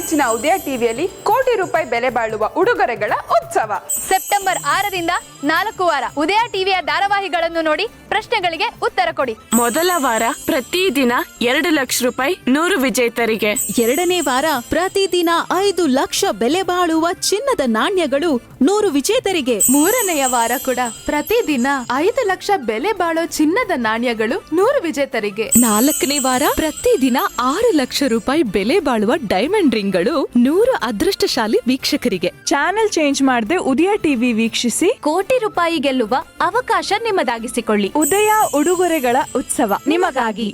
ನೆಚ್ಚಿನ ಉದಯ ಟಿವಿಯಲ್ಲಿ ಕೋಟಿ ರೂಪಾಯಿ ಬೆಲೆ ಬಾಳುವ ಉಡುಗೊರೆಗಳ ಉತ್ಸವ ಸೆಪ್ಟೆಂಬರ್ 6ರಿಂದ 4 ವಾರ ಉದಯ ಟಿವಿಯ ಧಾರಾವಾಹಿಗಳನ್ನು ನೋಡಿ ಪ್ರಶ್ನೆಗಳಿಗೆ ಉತ್ತರ ಕೊಡಿ. ಮೊದಲ ವಾರ ಪ್ರತಿದಿನ 2 ಲಕ್ಷ ರೂಪಾಯಿ 100 ವಿಜೇತರಿಗೆ. ಎರಡನೇ ವಾರ ಪ್ರತಿದಿನ 5 ಲಕ್ಷ ಬೆಲೆ ಬಾಳುವ ಚಿನ್ನದ ನಾಣ್ಯಗಳು 100 ವಿಜೇತರಿಗೆ. ಮೂರನೆಯ ವಾರ ಕೂಡ ಪ್ರತಿದಿನ 5 ಲಕ್ಷ ಬೆಲೆ ಬಾಳೋ ಚಿನ್ನದ ನಾಣ್ಯಗಳು 100 ವಿಜೇತರಿಗೆ. ನಾಲ್ಕನೇ ವಾರ ಪ್ರತಿದಿನ 6 ಲಕ್ಷ ರೂಪಾಯಿ ಬೆಲೆ ಬಾಳುವ ಡೈಮಂಡ್ ರಿಂಗ್ಗಳು 100 ಅದೃಷ್ಟಶಾಲಿ ವೀಕ್ಷಕರಿಗೆ. ಚಾನೆಲ್ ಚೇಂಜ್ ಮಾಡದೆ ಉದಯ ಟಿವಿ ವೀಕ್ಷಿಸಿ ಕೋಟಿ ರೂಪಾಯಿ ಗೆಲ್ಲುವ ಅವಕಾಶ ನಿಮ್ಮದಾಗಿಸಿಕೊಳ್ಳಿ. ಉದಯ ಉಡುಗೊರೆಗಳ ಉತ್ಸವ ನಿಮಗಾಗಿ.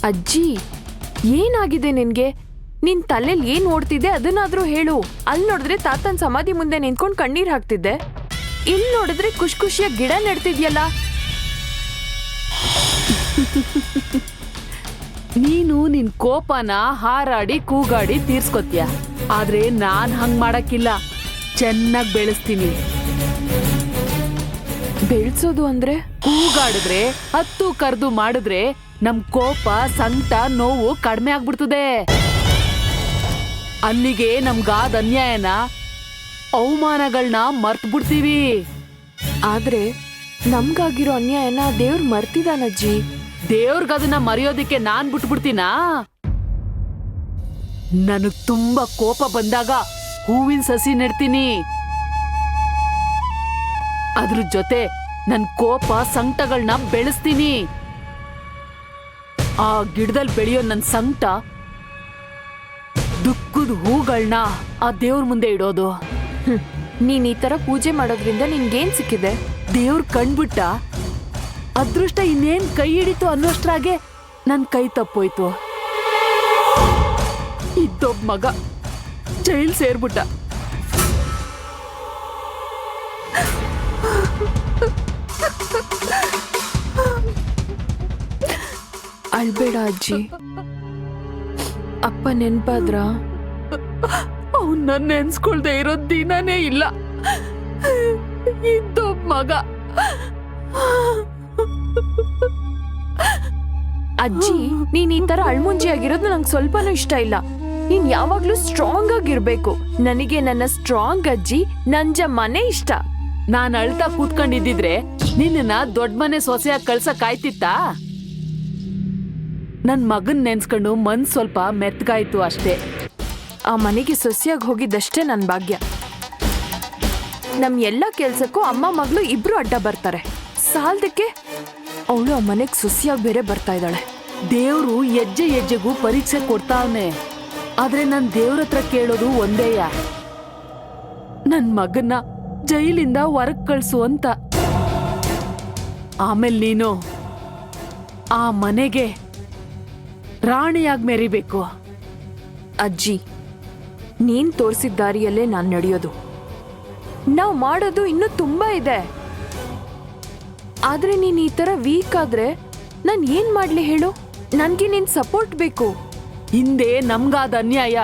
ಅಜ್ಜಿ, ಏನಾಗಿದೆ ನಿನ್ಗೆ? ನಿನ್ ತಲೆಯಲ್ಲಿ ಏನ್ ಓಡ್ತಿದೆ ಅದನ್ನಾದ್ರೂ ಹೇಳು. ಅಲ್ಲಿ ನೋಡಿದ್ರೆ ತಾತನ್ ಸಮಾಧಿ ಮುಂದೆ ನಿಂತ್ಕೊಂಡ್ ಕಣ್ಣೀರ್ ಹಾಕ್ತಿದ್ದೆ, ಇಲ್ಲಿ ನೋಡಿದ್ರೆ ಖುಷಿ ಖುಷಿಯಾಗಿ ಗಿಡ ನೆಡ್ತಿದ್ಯಲ್ಲ. ನೀನು ನಿನ್ ಕೋಪನ ಹಾರಾಡಿ ಕೂಗಾಡಿ ತೀರ್ಸ್ಕೊತ್ಯ, ಆದ್ರೆ ನಾನ್ ಹಂಗ್ ಮಾಡಕ್ಕಿಲ್ಲ. ಚೆನ್ನಾಗ್ ಬೆಳೆಸ್ತೀನಿ. ಬೆಳ್ಸೋದು ಅಂದ್ರೆ? ಕೂಗಾಡಿದ್ರೆ, ಹತ್ತು ಕರ್ದು ಮಾಡಿದ್ರೆ ನಮ್ ಕೋಪ, ಸಂಕಟ, ನೋವು ಕಡಿಮೆ ಆಗ್ಬಿಡ್ತದೆ. ಅಲ್ಲಿಗೆ ನಮ್ಗಾದ ಅನ್ಯಾಯನ, ಅವಮಾನಗಳನ್ನ ಮರ್ತ್ ಬಿಡ್ತೀವಿ. ಆದ್ರೆ ನಮ್ಗಾಗಿರೋ ಅನ್ಯಾಯನ ದೇವ್ರು ಮರ್ತಿದಾನಜ್ಜಿ. ದೇವ್ರಿಗದನ್ನ ಮರೆಯೋದಿಕ್ಕೆ ನಾನ್ ಬಿಟ್ಬಿಡ್ತೀನಾ? ನನಗ್ ತುಂಬಾ ಕೋಪ ಬಂದಾಗ ಹೂವಿನ ಸಸಿ ನೆಡ್ತೀನಿ. ಅದ್ರ ಜೊತೆ ನನ್ ಕೋಪ ಸಂಕಟಗಳನ್ನ ಬೆಳೆಸ್ತೀನಿ. ಆ ಗಿಡದಲ್ಲಿ ಬೆಳೆಯೋ ನನ್ ಸಂಕಟ, ದುಃಖದ ಹೂಗಳನ್ನ ಆ ದೇವ್ರ ಮುಂದೆ ಇಡೋದು. ನೀನ್ ಈ ತರ ಪೂಜೆ ಮಾಡೋದ್ರಿಂದ ನಿನ್ಗೇನ್ ಸಿಕ್ಕಿದೆ? ದೇವ್ರ ಕಣ್ಬಿಟ್ಟ ಅದೃಷ್ಟ ಇನ್ನೇನ್ ಕೈ ಹಿಡಿತು ಅನ್ನೋಷ್ಟ್ರಾಗೆ ನನ್ ಕೈ ತಪ್ಪೋಯ್ತು. ಇದ್ದೊಬ್ಬ ಮಗ ಜೈಲ್ ಸೇರ್ಬಿಟ್ಟ. ಅಳ್ಬೇಡ ಅಜ್ಜಿ. ಅಪ್ಪ ನೆನ್ಪಾದ್ರ? ಅವನ್ನ ನೆನ್ಸ್ಕೊಳ್ದೆ ಇರೋ ದಿನನೇ ಇಲ್ಲ. ಇದ್ದೊಬ್ಬ ಮಗ. ಅಜ್ಜಿ, ನೀನ್ ಈ ತರ ಅಳ್ಮುಂಜಿ ಆಗಿರೋದು ನಂಗೆ ಸ್ವಲ್ಪನೂ ಇಷ್ಟ ಇಲ್ಲ. ನೀನ್ ಯಾವಾಗ್ಲೂ ಸ್ಟ್ರಾಂಗ್ ಆಗಿರ್ಬೇಕು. ನನಗೆ ನನ್ನ ಸ್ಟ್ರಾಂಗ್ ಅಜ್ಜಿ ನಂಜಮ್ಮನೇ ಇಷ್ಟ. ನಾನ್ ಅಳ್ತಾ ಕೂತ್ಕೊಂಡಿದ್ದಿದ್ರೆ ನಿನ್ನ ದೊಡ್ಡ ಮನೆ ಸೊಸೆಯಾಗಿ ಕಳ್ಸಕ್ ಆಯ್ತಿತ್ತಾ? ನನ್ ಮಗನ್ ನೆನ್ಸ್ಕೊಂಡು ಮನ್ಸ್ ಸ್ವಲ್ಪ ಮೆತ್ಗಾಯ್ತು ಅಷ್ಟೇ. ಆ ಮನೆಗೆ ಸೊಸೆಯಾಗಿ ಹೋಗಿದ್ದಷ್ಟೇ ನನ್ ಭಾಗ್ಯ. ನಮ್ ಎಲ್ಲಾ ಕೆಲ್ಸಕ್ಕೂ ಅಮ್ಮ ಮಗಳು ಇಬ್ರು ಅಡ್ಡ ಬರ್ತಾರೆ. ಸಾಲದಕ್ಕೆ ಅವಳು ಆ ಮನೆಗ್ ಸೊಸೆಯಾಗಿ ಬೇರೆ ಬರ್ತಾ ಇದ್ದಾಳೆ. ದೇವ್ರು ಹೆಜ್ಜೆ ಹೆಜ್ಜೆಗೂ ಪರೀಕ್ಷೆ ಕೊಡ್ತಾವ್ನೆ. ಆದ್ರೆ ನನ್ ದೇವ್ರ ಹತ್ರ ಕೇಳೋದು ಒಂದೇಯ, ನನ್ ಮಗನ್ನ ಜೈಲಿಂದ ಹೊರಗ್ ಕಳ್ಸು ಅಂತ. ಆಮೇಲೆ ನೀನು ಆ ಮನೆಗೆ ರಾಣಿಯಾಗಿ ಮೆರಿಬೇಕು. ಅಜ್ಜಿ, ನೀನ್ ತೋರಿಸಿದ ದಾರಿಯಲ್ಲೇ ನಾನ್ ನಡೆಯೋದು. ನಾವ್ ಮಾಡೋದು ಇನ್ನೂ ತುಂಬಾ ಇದೆ. ಆದ್ರೆ ನೀನ್ ಈ ತರ ವೀಕ್ ಆದ್ರೆ ನಾನ್ ಏನ್ ಮಾಡ್ಲಿ ಹೇಳು? ನನ್ಗೆ ನಿನ್ ಸಪೋರ್ಟ್ ಬೇಕು. ಹಿಂದೆ ನಮ್ಗಾದ ಅನ್ಯಾಯ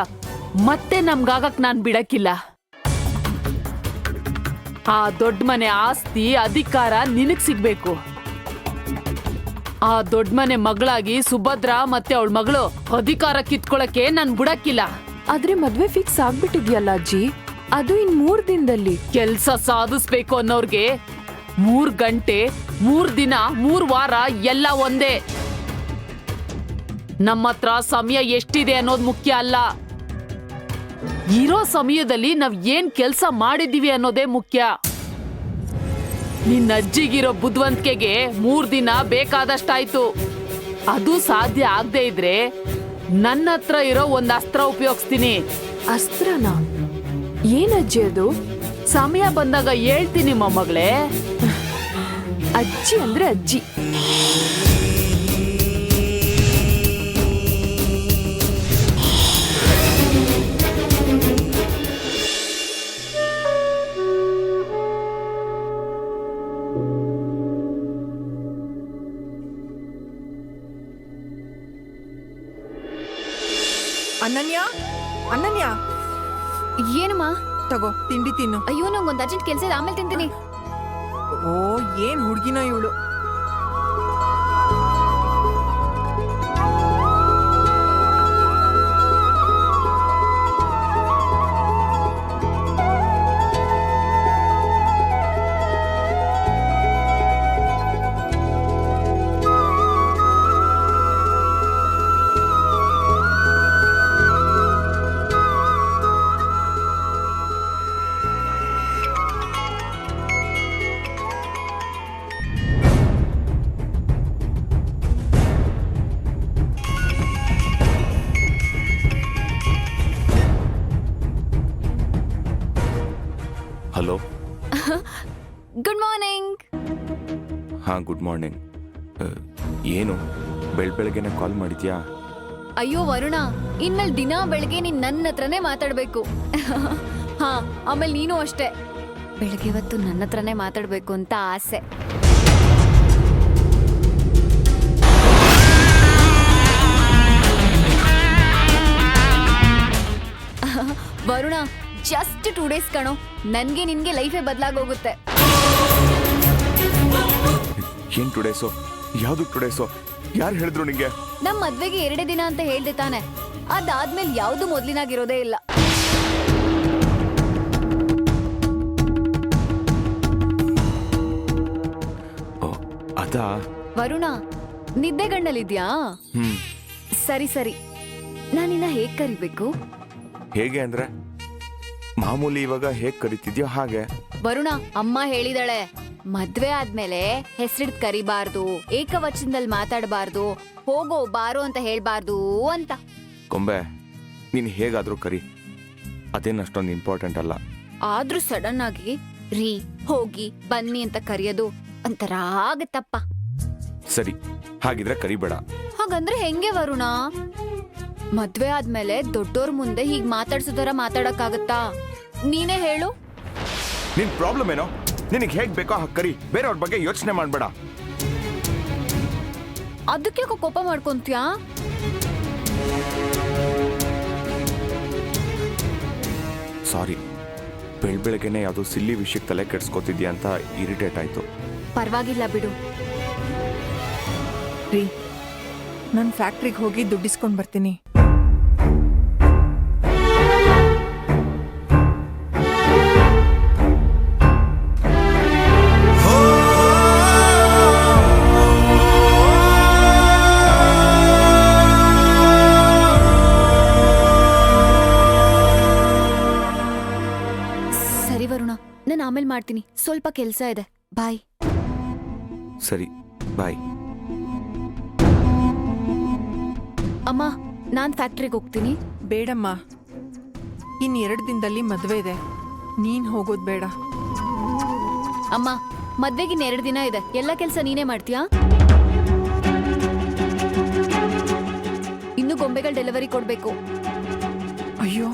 ಮತ್ತೆ ನಮ್ಗಾಗಕ್ ನಾನ್ ಬಿಡಕ್ಕಿಲ್ಲ. ಆ ದೊಡ್ಡ ಮನೆ ಆಸ್ತಿ ಅಧಿಕಾರ ನಿನಗ್ ಸಿಗ್ಬೇಕು. ಆ ದೊಡ್ಡ ಮನೆ ಮಗಳಾಗಿ ಸುಭದ್ರಾ ಮತ್ತೆ ಅವಳ ಮಗಳು ಅಧಿಕಾರ ಕಿತ್ಕೊಳಕ್ಕೆ ನಾನ್ ಬಿಡಕ್ಕಿಲ್ಲ. ಆದ್ರೆ ಮದ್ವೆ ಫಿಕ್ಸ್ ಆಗ್ಬಿಟ್ಟಿದ್ಯಲ್ಲ ಅಜ್ಜಿ, ಅದು ಇನ್ 3 ದಿನದಲ್ಲಿ. ಕೆಲ್ಸ ಸಾಧಿಸ್ಬೇಕು ಅನ್ನೋರ್ಗೆ 3 ಗಂಟೆ, 3 ದಿನ, 3 ವಾರ ಎಲ್ಲ ಒಂದೇ. ನಮ್ಮ ಹತ್ರ ಸಮಯ ಎಷ್ಟಿದೆ ಅನ್ನೋದು ಮುಖ್ಯ ಅಲ್ಲ. ಇರೋ ಸಮಯದಲ್ಲಿ ನಾವ್ ಏನ್ ಕೆಲ್ಸ ಮಾಡಿದೀವಿ ಅನ್ನೋದೇ ಮುಖ್ಯ. ನಿನ್ನ ಅಜ್ಜಿಗಿರೋ ಬುದ್ಧಿವಂತಿಕೆಗೆ 3 ದಿನ ಬೇಕಾದಷ್ಟಾಯ್ತು. ಅದು ಸಾಧ್ಯ ಆಗದೆ ಇದ್ರೆ ನನ್ನ ಹತ್ರ ಇರೋ ಒಂದ್ ಅಸ್ತ್ರ ಉಪಯೋಗಿಸ್ತೀನಿ. ಅಸ್ತ್ರನಾ? ಏನಜ್ಜಿ ಅದು? ಸಮಯ ಬಂದಾಗ ಹೇಳ್ತೀನಿ ಮೊಮ್ಮಗಳೇ. ಅಜ್ಜಿ ಅಂದ್ರೆ ಅಜ್ಜಿ. ಅನನ್ಯ, ಅನನ್ಯ, ಏನಮ್ಮ? ತಗೋ ತಿಂಡಿ ತಿನ್ನು. ಅಯ್ಯೋ ನಂಗೊಂದು ಅರ್ಜೆಂಟ್ ಕೆಲಸ ಇದೆ, ಆಮೇಲೆ ತಿಂತೀನಿ. ಓ ಏನ್ ಹುಡ್ಗಿನೋ ಇವಳು. ಹಲೋ. Good morning. ಹಾಂ ಗುಡ್ ಮಾರ್ನಿಂಗ್. ಏನು ಬೆಳಗ್ಗೆನೆ ಕಾಲ್ ಮಾಡಿದ್ಯಾ? ಅಯ್ಯೋ ವರುಣ, ಇನ್ಮೇಲೆ ದಿನಾ ಬೆಳಗ್ಗೆ ನೀನ್ ನನ್ನ ಹತ್ರನೇ ಮಾತಾಡ್ಬೇಕು. ಹಾ, ಆಮೇಲೆ ನೀನು ಅಷ್ಟೇ ಬೆಳಗ್ಗೆ ಹೊತ್ತು ನನ್ನ ಹತ್ರನೇ ಮಾತಾಡ್ಬೇಕು ಅಂತ ಆಸೆ. ವರುಣ, ಜಸ್ಟ್ 2 days ಕಣೋ, ನನ್ಗೆ ನಿನ್ಗೆ ಲೈಫೇ ಬದಲಾಗೋಗುತ್ತೆ. ಏನ್ 2 days? ಯಾವ್ದು 2 days? ಯಾರು ಹೇಳಿದ್ರು ನಿಂಗೆ? ನಮ್ ಮದ್ವೆಗೆ 2 ದಿನ ಅಂತ ಹೇಳ್ದೆ ತಾನೆ, ಅದಾದ್ಮೇಲೆ ಯಾವ್ದು ಮೊದ್ಲಿನಾಗಿರೋದೇ ಇಲ್ಲ. ಅದಾ? ವರುಣ, ನಿದ್ದೆಗಣ್ಣಲ್ಲಿದ್ಯಾ? ಸರಿ ಸರಿ, ನಾನಿನ್ನ ಹೇಗ್ ಕರಿಬೇಕು? ಹೇಗೆ ಅಂದ್ರೆ ಮಾಮೂಲಿ ಇವಾಗ ಹೇಗ್ ಕರಿತಿದ್ಯೋ ಹಾಗೆ. ವರುಣ, ಅಮ್ಮ ಹೇಳಿದಾಳೆ, ಮದ್ವೆ ಆದ್ಮೇಲೆ ಹೆಸರಿಡ್ ಕರಿಬಾರ್ದು, ಏಕವಚನದಲ್ಲಿ ಮಾತಾಡಬಾರ್ದು, ಹೋಗೋ ಬಾರೋ ಅಂತ ಹೇಳ್ಬಾರ್ದು ಅಂತ. ಕೊಂಬೆ, ನೀನ್ ಹೇಗಾದ್ರೂ ಕರಿ, ಅದೇನ್ ಅಷ್ಟೊಂದು ಇಂಪಾರ್ಟೆಂಟ್ ಅಲ್ಲ. ಆದ್ರೂ ಸಡನ್ ಆಗಿ ರೀ, ಹೋಗಿ, ಬನ್ನಿ ಅಂತ ಕರೆಯೋದು ಒಂಥರ ಆಗತ್ತಪ್ಪ. ಸರಿ, ಹಾಗಿದ್ರೆ ಕರಿಬೇಡ. ಹಾಗಂದ್ರೆ ಹೆಂಗೆ ವರುಣ? ಮದ್ವೆ ಆದ್ಮೇಲೆ ದೊಡ್ಡೋರ್ ಮುಂದೆ ಹೀಗ್ ಮಾತಾಡ್ಸೋದರ ಮಾತಾಡಕ್ಕಾಗತ್ತಾ? ನೀನೇ ಹೇಳು. ನಿನ್ ಪ್ರಾಬ್ಲಮ್ ಏನೋ? ನಿನಗೆ ಹೇಗ್ ಬೇಕೋ ಹಾಗೆ ಕರಿ, ಬೇರೆಯವ್ರ ಬಗ್ಗೆ ಯೋಚನೆ ಮಾಡ್ಬೇಡ. ಅದಕ್ಕೆ ಕೋಪ ಮಾಡ್ಕೊಂತ್ಯಾ? ಸಾರಿ, ಬೆಳಗ್ಗೆನೆ ಯಾವ್ದೋ ಸಿಲ್ಲಿ ವಿಷಯಕ್ಕೆ ತಲೆ ಕೆಡ್ಸ್ಕೊತಿದ್ಯಾ ಅಂತ ಇರಿಟೇಟ್ ಆಯ್ತು. ಪರವಾಗಿಲ್ಲ ಬಿಡು. ರೀ, ನಾನು ಫ್ಯಾಕ್ಟ್ರಿಗೆ ಹೋಗಿ ದುಡ್ಡಿಸ್ಕೊಂಡ್ ಬರ್ತೀನಿ. ಸರಿ ವರುಣ, ನಾನು ಆಮೇಲೆ ಮಾಡ್ತೀನಿ, ಸ್ವಲ್ಪ ಕೆಲ್ಸ ಇದೆ. ಬಾಯ್. ಸರಿ, ಬಾಯ್. ಅಮ್ಮ, ನಾನ್ ಫ್ಯಾಕ್ಟ್ರಿಗೆ ಹೋಗ್ತೀನಿ. ಬೇಡಮ್ಮ, ಇನ್ 2 ದಿನದಲ್ಲಿ ಮದ್ವೆ ಇದೆ, ನೀನ್ ಹೋಗೋದ್ ಬೇಡ. ಅಮ್ಮ, ಮದ್ವೆಗಿನ್ 2 ದಿನ ಇದೆ, ಎಲ್ಲ ಕೆಲ್ಸ ನೀನೇ ಮಾಡ್ತೀಯಾ? ಇನ್ನು ಗೊಂಬೆಗಳ ಡೆಲಿವರಿ ಕೊಡ್ಬೇಕು. ಅಯ್ಯೋ,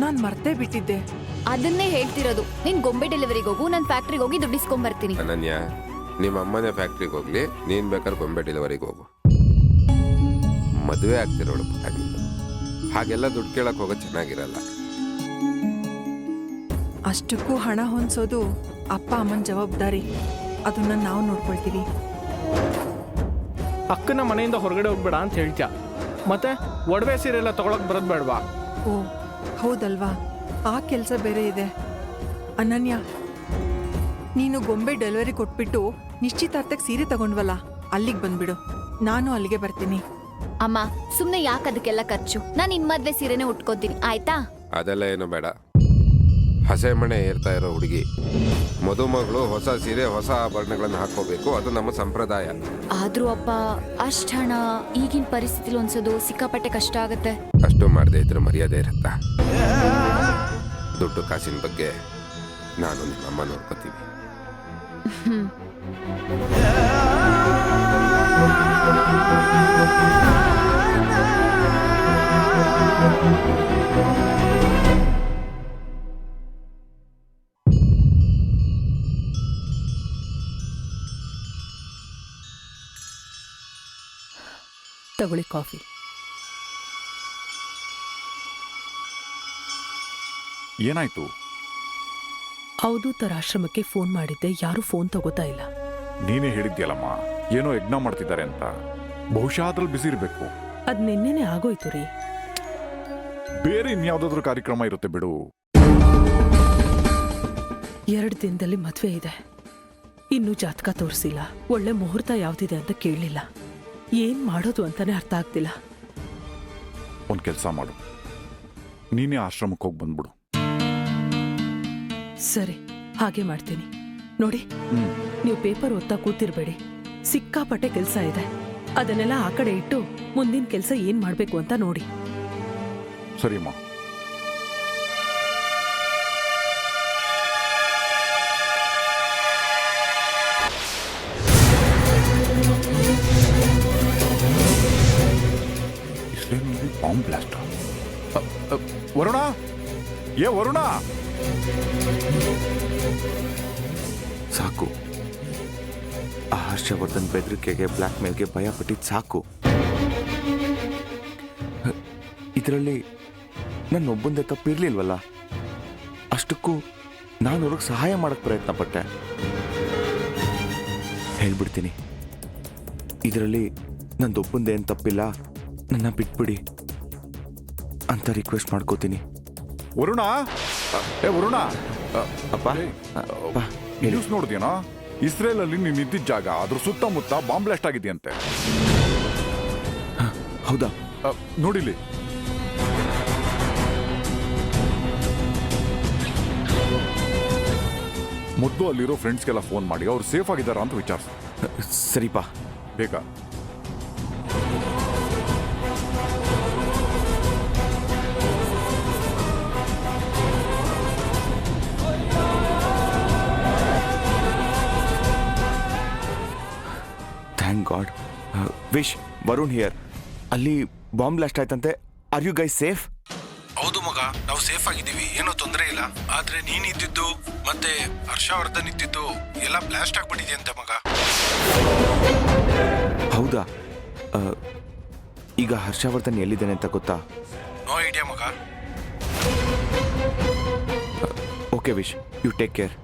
ನಾನ್ ಮರ್ತೇ ಬಿಟ್ಟಿದ್ದೆ. ಅದನ್ನೇ ಹೇಳ್ತಿರೋದು, ನೀನ್ ಗೊಂಬೆ ಡೆಲಿವರಿಗೆ ಹೋಗು, ನಾನು ಫ್ಯಾಕ್ಟ್ರಿಗೆ ಹೋಗಿ ದುಡ್ಡಿಸ್ಕೊಂಡ್ ಬರ್ತೀನಿ. ಅನನ್ಯ, ನಿಮ್ಮ ಅಮ್ಮನೇ ಫ್ಯಾಕ್ಟ್ರಿಗೆ ಹೋಗ್ಲಿ, ನೀನ್ ಬೇಕಾದ್ರೆ ಗೊಂಬೆ ಡೆಲಿವರಿಗೆ ಹೋಗು. ಮದುವೆ ಆಗ್ತಿರೋಳು ನೀನು, ಹಾಗೆಲ್ಲ ದುಡ್ಡು ಕೇಳಕ್ ಹೋಗೋದು ಚೆನ್ನಾಗಿರಲ್ಲ. ಅಷ್ಟಕ್ಕೂ ಹಣ ಹೊಂದ್ಸೋದು ಅಪ್ಪ ಅಮ್ಮನ ಜವಾಬ್ದಾರಿ, ಅದನ್ನ ನಾವು ನೋಡ್ಕೊಳ್ತೀವಿ. ಅಕ್ಕನ ಮನೆಯಿಂದ ಹೊರಗಡೆ ಹೋಗ್ಬೇಡ ಅಂತ ಹೇಳ್ತ್ಯಾ, ಮತ್ತೆ ಒಡವೆ ಸೀರೆ ಎಲ್ಲ ತಗೊಳಕ್ ಬರೋದ್ ಬೇಡವಾ? ಓ ಹೌದಲ್ವಾ, ಆ ಕೆಲಸ ಬೇರೆ ಇದೆ. ಅನನ್ಯ, ನೀನು ಗೊಂಬೆ ಡೆಲಿವರಿ ಕೊಟ್ಬಿಟ್ಟು ನಿಶ್ಚಿತಾರ್ಥಕ್ಕೆ ಸೀರೆ ತಗೊಂಡ್ವಲ್ಲ, ಅಲ್ಲಿಗೆ ಬಂದ್ಬಿಡು, ನಾನು ಅಲ್ಲಿಗೆ ಬರ್ತೀನಿ. ಅಮ್ಮ, ಸುಮ್ನೆ ಯಾಕೆ ಅದಕ್ಕೆಲ್ಲ ಖರ್ಚು? ನಾನು ಇನ್ ಮದ್ವೆ ಸೀರೆನೆ ಉಟ್ಕೋತೀನಿ, ಆಯ್ತಾ? ಅದೆಲ್ಲ ಏನು ಬೇಡ. ಹಸೆ ಮಣೆ ಏರ್ತಾ ಇರೋ ಹುಡುಗಿ, ಮದುಮಗಳು ಹೊಸ ಸೀರೆ ಹೊಸ ಆಭರಣಗಳನ್ನ ಹಾಕೋಬೇಕು, ಅದು ನಮ್ಮ ಸಂಪ್ರದಾಯ. ಆದ್ರೂ ಅಪ್ಪ, ಅಷ್ಟ್ ಹಣ ಈಗಿನ ಪರಿಸ್ಥಿತಿಲಿ ಹೊಂದ್ಸೋದು ಸಿಕ್ಕಾಪಟ್ಟೆ ಕಷ್ಟ ಆಗತ್ತೆ. ಅಷ್ಟು ಮಾಡದೆ ಇದ್ರೆ ಮರ್ಯಾದೆ ಇರುತ್ತಾ? ದುಡ್ಡು ಕಾಸಿನ ಬಗ್ಗೆ ನಾನು ನಿಮ್ಮಮ್ಮ ನೋಡ್ಕೋತೀವಿ. ತಗೊಳ್ಳಿ ಕಾಫಿ. ಏನಾಯ್ತು? ಅವಧೂತರ ಆಶ್ರಮಕ್ಕೆ ಫೋನ್ ಮಾಡಿದ್ದೆ, ಯಾರೂ ಫೋನ್ ತಗೋತಾ ಇಲ್ಲ. ನೀನೇ ಹೇಳಿದ್ಯಲ್ಲಮ್ಮ, ಏನೋ ಯಜ್ಞ ಮಾಡ್ತಿದ್ದಾರೆ ಅಂತ. ಬಹುಶಃ ಅದ್ರಲ್ಲಿ ಬಿಸಿ ಇರಬೇಕು. ಅದ್ ನಿನ್ನೆನೆ ಆಗೋಯ್ತು ರೀ. ಬೇರೆ ಇನ್ಯಾವ್ದಾದ್ರೂ ಕಾರ್ಯಕ್ರಮ ಇರುತ್ತೆ ಬಿಡು. 2 ದಿನದಲ್ಲಿ ಮದ್ವೆ ಇದೆ. ಇನ್ನೂ ಜಾತಕ ತೋರಿಸಿಲ್ಲ. ಒಳ್ಳೆ ಮುಹೂರ್ತ ಯಾವ್ದಿದೆ ಅಂತ ಕೇಳಲಿಲ್ಲ. ಏನ್ ಮಾಡೋದು ಅಂತಾನೆ ಅರ್ಥ ಆಗ್ತಿಲ್ಲ. ಒಂದ್ ಕೆಲ್ಸ ಮಾಡು, ನೀನೇ ಆಶ್ರಮಕ್ಕೆ ಹೋಗಿ ಬಂದ್ಬಿಡು. ಸರಿ, ಹಾಗೆ ಮಾಡ್ತೀನಿ. ನೋಡಿ, ನೀವು ಪೇಪರ್ ಓದ್ತಾ ಕೂತಿರ್ಬೇಡಿ. ಸಿಕ್ಕಾಪಟ್ಟೆ ಕೆಲ್ಸ ಇದೆ. ಅದನ್ನೆಲ್ಲ ಆ ಕಡೆ ಇಟ್ಟು ಮುಂದಿನ ಕೆಲ್ಸ ಏನ್ ಮಾಡ್ಬೇಕು ಅಂತ ನೋಡಿ. ಸರಿಯಮ್ಮ. Bomb blast. ವರುಣ, ಏ ವರುಣ! ಸಾಕು. ಆ ಹರ್ಷವರ್ಧನ್ ಬೆದರಿಕೆಗೆ, ಬ್ಲ್ಯಾಕ್ ಮೇಲ್ಗೆ ಭಯ ಪಟ್ಟಿದ್ದು ಸಾಕು. ಇದರಲ್ಲಿ ನನ್ನೊಬ್ಬಂದೇ ತಪ್ಪಿರ್ಲಿಲ್ವಲ್ಲ. ಅಷ್ಟಕ್ಕೂ ನಾನು ಅವ್ರಿಗೆ ಸಹಾಯ ಮಾಡಕ್ ಪ್ರಯತ್ನ ಪಟ್ಟೆ. ಹೇಳ್ಬಿಡ್ತೀನಿ, ಇದರಲ್ಲಿ ನಂದೊಬ್ಬಂದೇ ಏನು ತಪ್ಪಿಲ್ಲ, ನನ್ನ ಬಿಟ್ಬಿಡಿ ಅಂತ ರಿಕ್ವೆಸ್ಟ್ ಮಾಡ್ಕೋತೀನಿ. ವರುಣ, ಏ ವರುಣ! ಅಪ್ಪ, ನ್ಯೂಸ್ ನೋಡಿದ್ಯೇನೋ? ಇಸ್ರೇಲ್ ಅಲ್ಲಿ ನೀನು ನಿಂತಿದ್ದ ಜಾಗ, ಅದ್ರ ಸುತ್ತಮುತ್ತ ಬಾಂಬ್ ಬ್ಲಾಸ್ಟ್ ಆಗಿದೆಯಂತೆ. ಹೌದಾ? ನೋಡಿಲಿ. ಮೊದಲು ಅಲ್ಲಿರೋ ಫ್ರೆಂಡ್ಸ್ಗೆಲ್ಲ ಫೋನ್ ಮಾಡಿ ಅವ್ರು ಸೇಫ್ ಆಗಿದ್ದಾರಾ ಅಂತ ವಿಚಾರಿಸ. ಸರಿಪಾ, ಬೇಗ. Thank God. Vish, Varun here. ಅಲ್ಲಿ ಬಾಂಬ್ ಬ್ಲಾಸ್ಟ್ ಆಯ್ತಂತೆ. Are you guys safe? ಹೌದು ಮಗ, ನಾವು ಸೇಫ್ ಆಗಿದ್ದೀವಿ, ಏನೋ ತೊಂದರೆ ಇಲ್ಲ. ಆದ್ರೆ ನೀನ್ ಇದ್ದಿದ್ದು ಮತ್ತೆ ಹರ್ಷವರ್ಧನ್ ಇದ್ದಿದ್ದು ಎಲ್ಲ ಬ್ಲಾಸ್ಟ್ ಆಗ್ಬಿಟ್ಟಿದೆಯಂತೆ ಮಗ. ಹೌದಾ? ಈಗ ಹರ್ಷವರ್ಧನ್ ಎಲ್ಲಿದ್ದಾನೆ ಅಂತ ಗೊತ್ತಾ? ನೋ ಐಡಿಯಾ ಮಗ. Okay Vish, you take care.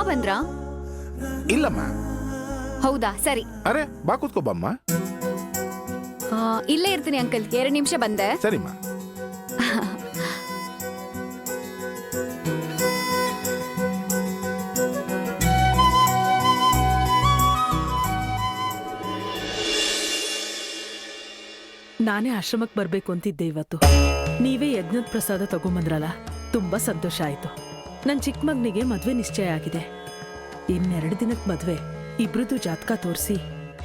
ಬಂದ್ರಾ? ಇಲ್ಲಮ್ಮ. ಹೌದಾ, ಸರಿ. ಅರೆ ಬಾ ಕೂತ್ಕೋ ಬಮ್ಮ. ಇಲ್ಲೇ ಇರ್ತೀನಿ ಅಂಕಲ್, 2 ನಿಮಿಷ ಬಂದೆ. ಸರಿಮ್ಮ. ನಾನೇ ಆಶ್ರಮಕ್ಕೆ ಬರ್ಬೇಕು ಅಂತಿದ್ದೆ ಇವತ್ತು. ನೀವೇ ಯಜ್ಞದ ಪ್ರಸಾದ ತಗೊಂಬಂದ್ರಲ್ಲ, ತುಂಬಾ ಸಂತೋಷ ಆಯ್ತು. ನನ್ ಚಿಕ್ಕ ಮಗನಿಗೆ ಮದ್ವೆ ನಿಶ್ಚಯ ಆಗಿದೆ. 2 ದಿನಕ್ಕೆ ಮದ್ವೆ. ಇಬ್ರದ್ದು ಜಾತಕ ತೋರಿಸಿ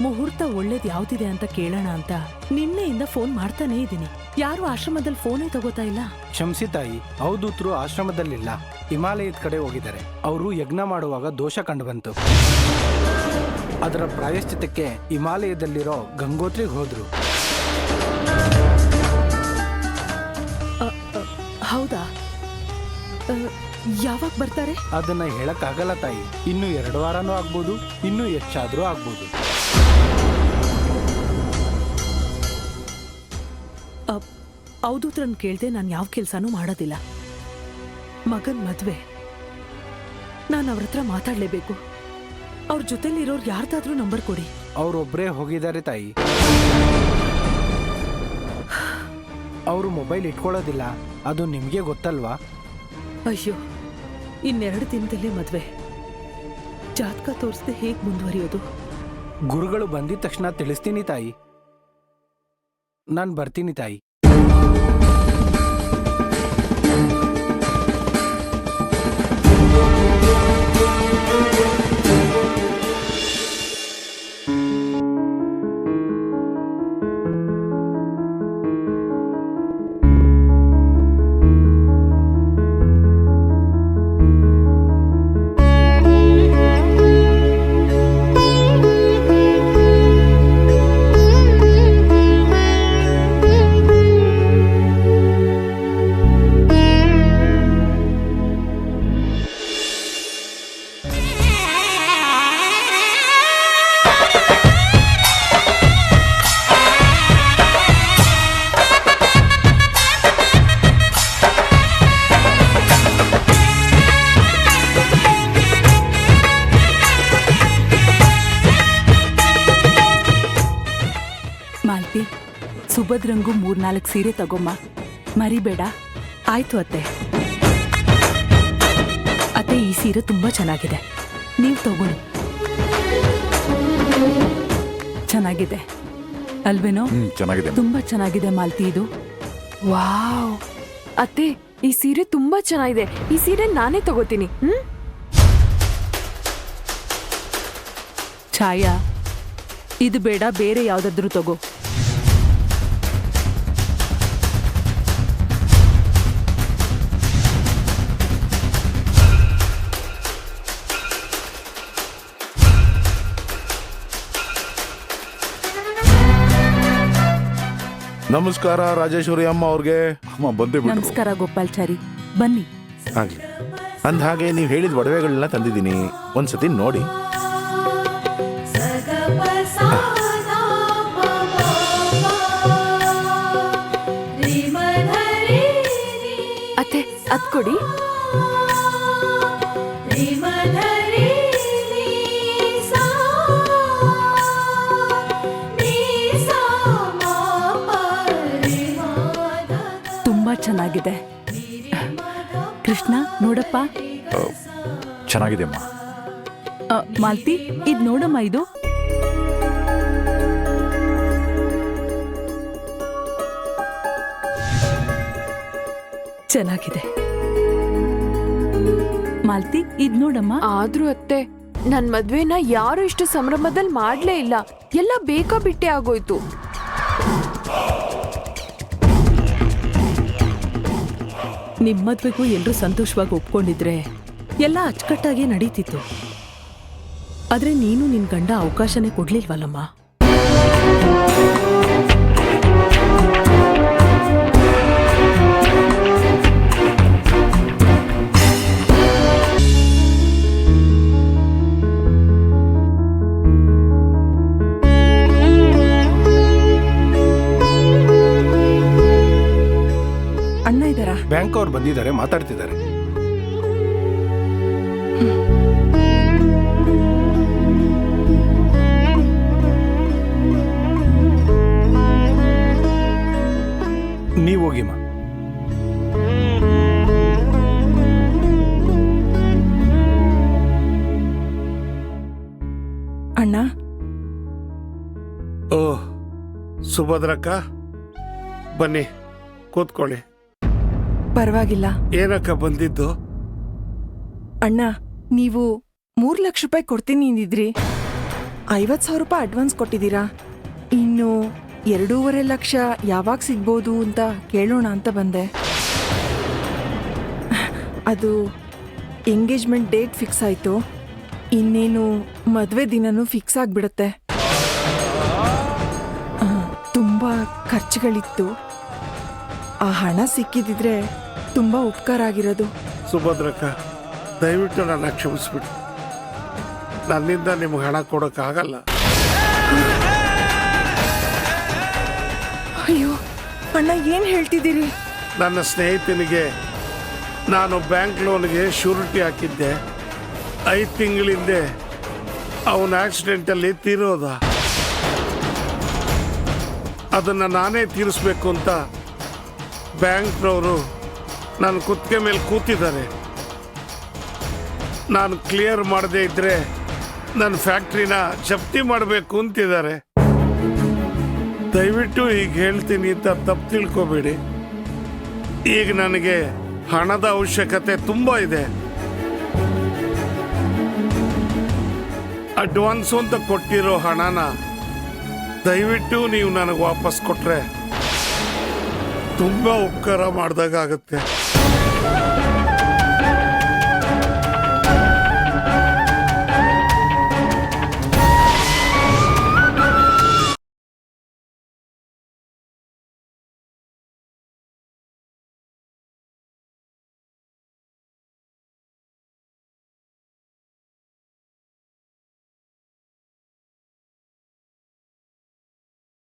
ಮುಹೂರ್ತ ಒಳ್ಳೇದ್ ಯಾವ್ದಿದೆ ಅಂತ ಕೇಳೋಣ ಅಂತ ನಿನ್ನೆಯಿಂದ ಫೋನ್ ಮಾಡ್ತಾನೇ ಇದ್ದೀನಿ. ಯಾರು ಆಶ್ರಮದಲ್ಲಿ ಫೋನೇ ತಗೋತಾ ಇಲ್ಲ. ಕ್ಷಮಿಸಿ ತಾಯಿ, ಅವಧೂತರು ಆಶ್ರಮದಲ್ಲಿಲ್ಲ, ಹಿಮಾಲಯದ ಕಡೆ ಹೋಗಿದ್ದಾರೆ. ಅವರು ಯಜ್ಞ ಮಾಡುವಾಗ ದೋಷ ಕಂಡುಬಂತು. ಅದರ ಪ್ರಾಯಶ್ಚಿತ್ತಕ್ಕೆ ಹಿಮಾಲಯದಲ್ಲಿರೋ ಗಂಗೋತ್ರಿಗೆ ಹೋದ್ರು. ಹೌದಾ? ಯಾವಾಗ ಬರ್ತಾರೆ? ಅದನ್ನ ಹೇಳಕ್ಕಾಗಲ್ಲ ತಾಯಿ. ಇನ್ನು 2 ವಾರನೂ ಆಗ್ಬೋದು, ಇನ್ನೂ ಹೆಚ್ಚಾದ್ರೂ ಆಗ್ಬೋದು. ಅವಧೂತ್ರನ್ ಕೇಳ್ದೆ ನಾನು ಯಾವ ಕೆಲ್ಸಾನೂ ಮಾಡೋದಿಲ್ಲ. ಮಗನ್ ಮದ್ವೆ, ನಾನು ಅವ್ರ ಹತ್ರ ಮಾತಾಡ್ಲೇಬೇಕು. ಅವ್ರ ಜೊತೆಲಿರೋರು ಯಾರ್ದಾದ್ರೂ ನಂಬರ್ ಕೊಡಿ. ಅವ್ರೊಬ್ರೇ ಹೋಗಿದ್ದಾರೆ ತಾಯಿ. ಅವರು ಮೊಬೈಲ್ ಇಟ್ಕೊಳ್ಳೋದಿಲ್ಲ, ಅದು ನಿಮ್ಗೆ ಗೊತ್ತಲ್ವಾ? ಅಯ್ಯೋ, 2 ದಿನದಲ್ಲೇ ಮದ್ವೆ. ಜಾತಕ ತೋರಿಸದೆ ಹೇಗ್ ಮುಂದುವರಿಯೋದು? ಗುರುಗಳು ಬಂದಿದ ತಕ್ಷಣ ತಿಳಿಸ್ತೀನಿ ತಾಯಿ. ನಾನು ಬರ್ತೀನಿ ತಾಯಿ. ಮಾಲ್ತಿ, ಸುಭದ್ರಂಗೂ 3-4 ಸೀರೆ ತಗೊಮ್ಮ, ಮರಿಬೇಡ. ಆಯ್ತು ಅತ್ತೆ. ಅತ್ತೆ, ಈ ಸೀರೆ ತುಂಬಾ ಚೆನ್ನಾಗಿದೆ, ನೀವು ತಗೊಳ್ಳಿ. ಚೆನ್ನಾಗಿದೆ ಅಲ್ವೇನೋ? ಚೆನ್ನಾಗಿದೆ. ತುಂಬಾ ಚೆನ್ನಾಗಿದೆ ಮಾಲ್ತಿ ಇದು. ವಾವ್, ಅತ್ತೆ ಈ ಸೀರೆ ತುಂಬಾ ಚೆನ್ನಾಗಿದೆ. ಈ ಸೀರೆ ನಾನೇ ತಗೋತೀನಿ. ಛಾಯಾ, ಇದು ಬೇಡ, ಬೇರೆ ಯಾವ್ದಾದ್ರೂ ತಗೋ. ನಮಸ್ಕಾರ ರಾಜೇಶ್ವರಿ ಅಮ್ಮ ಅವ್ರಿಗೆ. ಅಮ್ಮ ಬಂದೇ ಬಿಟ್ರು. ನಮಸ್ಕಾರ ಗೋಪಾಲ್ಚಾರಿ, ಬನ್ನಿ. ಆಗ್ಲಿ. ಅಂದ ಹಾಗೆ ನೀವು ಹೇಳಿದ ಒಡವೆಗಳನ್ನ ತಂದಿದ್ದೀನಿ, ಒಂದ್ಸತಿ ನೋಡಿ. ಅತ್ತೆ ಅದ್ ಕೊಡಿ. ತುಂಬಾ ಚೆನ್ನಾಗಿದೆ. ಕೃಷ್ಣ ನೋಡಪ್ಪ. ಚೆನ್ನಾಗಿದೆ ಅಮ್ಮ. ಮಾಲ್ತಿ, ಇದ್ ನೋಡಮ್ಮ, ಇದು ಚೆನ್ನಾಗಿದೆ. ಮಾಲ್ತಿ, ಇದ್ ನೋಡಮ್ಮ. ಆದ್ರೂ ಅತ್ತೆ, ನನ್ ಮದ್ವೆನ ಯಾರು ಇಷ್ಟು ಸಂಭ್ರಮದಲ್ಲಿ ಮಾಡ್ಲೇ ಇಲ್ಲ. ಎಲ್ಲ ಬೇಕಾ ಬಿಟ್ಟೆ ಆಗೋಯ್ತು. ನಿಮ್ ಮದ್ವೆಗೂ ಎಲ್ರೂ ಸಂತೋಷವಾಗಿ ಒಪ್ಕೊಂಡಿದ್ರೆ ಎಲ್ಲ ಅಚ್ಚುಕಟ್ಟಾಗಿ ನಡೀತಿತ್ತು. ಆದ್ರೆ ನೀನು ನಿನ್ ಗಂಡ ಅವಕಾಶನೇ ಕೊಡ್ಲಿಲ್ವಲ್ಲಮ್ಮ. ಅಣ್ಣ ಇದ್ದಾರಾ? ಬ್ಯಾಂಕ್ ಅವ್ರು ಬಂದಿದ್ದಾರೆ, ಮಾತಾಡ್ತಿದ್ದಾರೆ. ನೀವು ಹೋಗಿಮ್ಮ. ಅಣ್ಣ. ಓ ಸುಭದ್ರಕ್ಕ, ಬನ್ನಿ ಕೂತ್ಕೊಳ್ಳಿ. ಪರವಾಗಿಲ್ಲ. ಏನಕ್ಕ ಬಂದಿದ್ದು? ಅಣ್ಣ, ನೀವು 3 ಲಕ್ಷ ರೂಪಾಯಿ ಕೊಡ್ತೀನಿ ಅಂದಿದ್ರಿ, 50,000 ರೂಪಾಯಿ ಅಡ್ವಾನ್ಸ್ ಕೊಟ್ಟಿದ್ದೀರಾ. ಇನ್ನು 2.5 ಲಕ್ಷ ಯಾವಾಗ ಸಿಗ್ಬೋದು ಅಂತ ಕೇಳೋಣ ಅಂತ ಬಂದೆ. ಅದು ಎಂಗೇಜ್ಮೆಂಟ್ ಡೇಟ್ ಫಿಕ್ಸ್ ಆಯಿತು. ಇನ್ನೇನು ಮದುವೆ ದಿನನೂ ಫಿಕ್ಸ್ ಆಗಿಬಿಡುತ್ತೆ. ತುಂಬ ಖರ್ಚುಗಳಿತ್ತು. ಆ ಹಣ ಸಿಕ್ಕಿದಿದ್ರೆ ತುಂಬ ಉಪಕಾರ ಆಗಿರೋದು. ಸುಭದ್ರಕ್ಕ, ದಯವಿಟ್ಟು ನನ್ನ ಕ್ಷಮಿಸ್ಬಿಟ್ಟು, ನನ್ನಿಂದ ನಿಮ್ಗೆ ಹಣ ಕೊಡೋಕ್ಕಾಗಲ್ಲ. ಅಯ್ಯೋ ಅಣ್ಣ, ಏನು ಹೇಳ್ತಿದ್ದೀರಿ? ನನ್ನ ಸ್ನೇಹಿತನಿಗೆ ನಾನು ಬ್ಯಾಂಕ್ ಲೋನ್ಗೆ ಶ್ಯೂರಿಟಿ ಹಾಕಿದ್ದೆ. 5 ತಿಂಗಳಿಂದೆ ಅವನ ಆಕ್ಸಿಡೆಂಟಲ್ಲಿ ತೀರೋದ. ಅದನ್ನು ನಾನೇ ತೀರಿಸ್ಬೇಕು ಅಂತ ಬ್ಯಾಂಕ್ನವರು ನನ್ನ ಕುತ್ತಿಗೆ ಮೇಲೆ ಕೂತಿದ್ದಾರೆ. ನಾನು ಕ್ಲಿಯರ್ ಮಾಡದೇ ಇದ್ದರೆ ನನ್ನ ಫ್ಯಾಕ್ಟ್ರಿನ ಜಪ್ತಿ ಮಾಡಬೇಕು ಅಂತಿದ್ದಾರೆ. ದಯವಿಟ್ಟು ಈಗ ಹೇಳ್ತೀನಿ ಅಂತ ತಪ್ಪು ತಿಳ್ಕೊಬೇಡಿ. ಈಗ ನನಗೆ ಹಣದ ಅವಶ್ಯಕತೆ ತುಂಬ ಇದೆ. ಅಡ್ವಾನ್ಸು ಅಂತ ಕೊಟ್ಟಿರೋ ಹಣನ ದಯವಿಟ್ಟು ನೀವು ನನಗೆ ವಾಪಸ್ ಕೊಟ್ರೆ ತುಂಬ ಉಪಕಾರ ಮಾಡ್ದಾಗುತ್ತೆ.